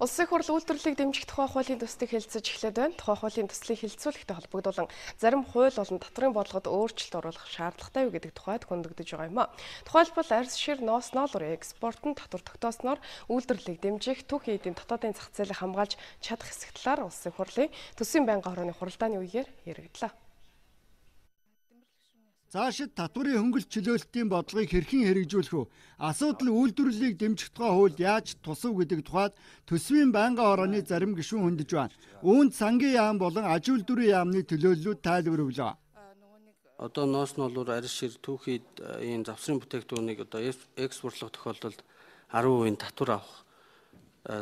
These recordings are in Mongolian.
Улсын хурал үйлдвэрлэлийг дэмжих тухай хуулийн төслийг хэлэлцэж эхлээд байна. Тухай хуулийн төслийг хэлэлцүүлэхтэй холбогдуулан зарим хууль болон татрын бодлогод өөрчлөлт оруулах шаардлагатай юу гэдэг тухайд хөндөгдөж байгаа юм а. Тухайлбал арьс шир ноос ноолуурын экспорт нь татвар тогтоосноор үйлдвэрлэлийг дэмжих түүхийн эдийн дотоодын зах зээлийг хамгаалж чадах хэсэг талаар улсын хурлын төсвийн байнгын хорооны хуралдааны үеэр яригдлаа. Цаашид татварын хөнгөлт чөлөөлтийн бодлогыг хэрхэн хэрэгжүүлэх вэ? Асуудал үйлдвэрлэлийг дэмжих тухай хууль яаж тусав гэдэг тухайд төсвийн байнгын хорооны зарим гишүүн хөндөж байна. Үүнд сангийн яам болон аж үйлдвэрийн яамны төлөөллүүд тайлбар өглөө. Одоо ноос ноолуур арьс шир түүхийд энэ завсрын бүтээгдэхүүнийг одоо экспортлох тохиолдолд 10% татвар авах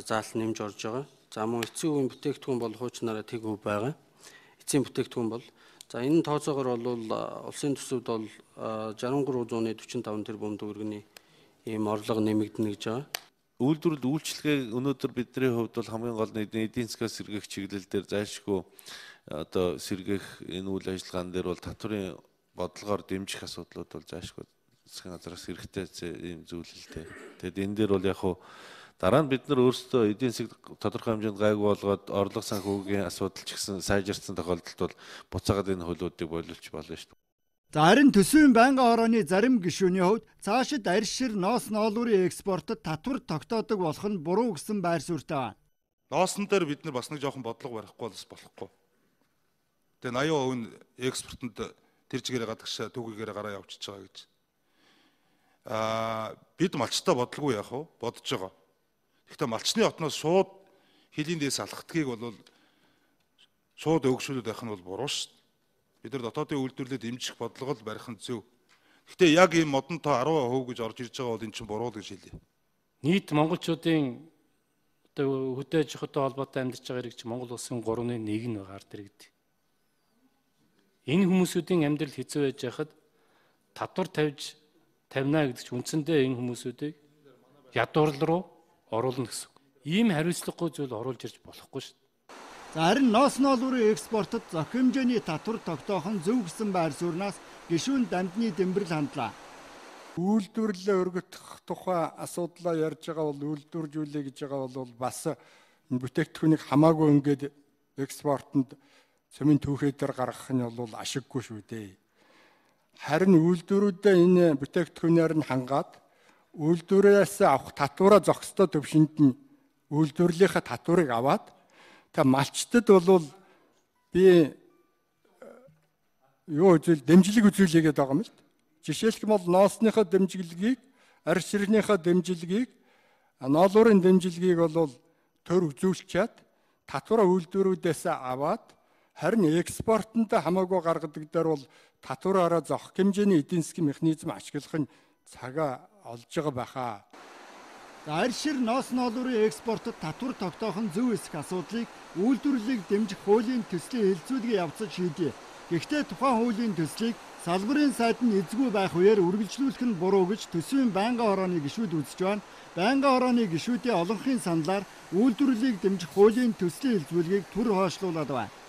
заалт нэмж орж байгаа. За мөн эцсийн үеийн бүтээгдэхүүн бол хуучнаараа тэг өв байгаа. Эцсийн бүтээгдэхүүн бол за энэ тооцоогоор бол улсын төсөвд бол 63.45 тэрбум төгрөгийн ийм орлого нэмэгдэнэ гэж байгаа. Үйлдвэрлэл үйлчлэгээ өнөөдөр бидний хувьд бол хамгийн гол нь эдийн засгаас сэргээх чиглэл дээр зайлшгүй одоо сэргээх энэ үйл ажиллагаан дээр бол татварын бодлогоор дэмжих асуудлууд бол зайлшгүй засгийн газраас хэрэгтэй ийм зүйлэлтэй. Тэгэд энэ дээр бол яг хуу дараа нь бид нар өөрсдөө эдийн засаг тодорхой хэмжээнд гайгүй болгоод орлого санхүүгийн асуудал ч гэсэн сайжирсан тохиолдолд бол буцаагаад энэ хуулиудыг бойлуулж болно шүү дээ. За харин төсвийн байнгын хорооны зарим гишүүний хувьд цаашид арьс шир ноос ноолуурын экспортод татвар тогтоодог болох нь буруу гэсэн байр суурьтай байна. Ноосон дээр бид нар бас нэг жоохон бодлого барихгүй болс болохгүй. Тэгээ 80% нь экспортод тэр чигээрээ гадагш түүхийгээр гараа явчихж байгаа гэж. Бид малчтай бодлого яах вэ? Бодож байгаа. Гэхдээ малчны отноос шууд хилийн дээс алхахтгийг бол шууд өгшүүлээд байх нь бол буруу шүү дээ. Бид нар дотоодын үйлдвэрлэлд дэмжих бодлого л барих нь зөв. Гэхдээ яг ийм модон тоо 10% гэж орж ирж байгаа бол энэ чинь буруу л гэж хэлье. Нийт монголчуудын одоо хөдөөж хоттой холбоотой амьдарч байгаа хэрэг чи Монгол улсын 3.1 нь гард иргэд. Энэ хүмүүсүүдийн амьдрал хэцүү байж хахад татвар тавина гэдэг чинь үндсэндээ энэ хүмүүсүүдийг ядуурл руу оруулна гэсэн. Ийм хариуцлагагүй зүйл оруулж ирж болохгүй шүү дээ. За харин ноос ноолуурын экспортод зохих хэмжээний татвар тогтоох нь зөв гэсэн байр сууриас гишүүн Дамдны Дэмбэрэл хандлаа. Үйлдвэрлэлээ өргөх тухай асуудлаа ярьж байгаа бол үйлдвэржүүлээ гэж байгаа бол бас бүтээгдэхүүнийг хамаагүй ингээд экспортод цөмийн түүхээ дээр гаргах нь бол ашиггүй шүү дээ. Харин үйлдвэрүүдээ энэ бүтээгдэхүүнээр нь хангаад үйлдвэрээс авах татвараа зохистой төвшөнд нь үйлдвэрлэлийнхаа татварыг аваад та малчтад бол би юу үзэл дэмжлэг үзүүлээгээд байгаа юм л. Жишээлх юм бол ноосныхаа дэмжлэгийг, арьс ширнийхаа дэмжлэгийг, ноолуурын дэмжлэгийг бол төр үзүүлчихэд татвараа үйлдвэрүүдээс аваад харин экспортонд хамаагүй гаргадаг дээр бол татвараараа зохих хэмжээний эдийн засгийн механизм ашиглах нь цагаа олж байгаа байхаа. Арьс шир ноос ноолуурын экспортод татвар тогтоох нь зөв эсэх асуудлыг үйлдвэрлэлийг дэмжих хуулийн төслийн хэлэлцүүлгийг явцаж шийдэе. Гэхдээ тухайн хуулийн төслийг салбарын сайд нь эзгүй байх үеэр үргэлжлүүлэх нь буруу гэж төсвийн байнгын хорооны гишүүд үзэж байна. Байнгын хорооны гишүүдийн олонхын саналаар үйлдвэрлэлийг дэмжих хуулийн төслийн хэлэлцүүлгийг түр хойшлуулад байна.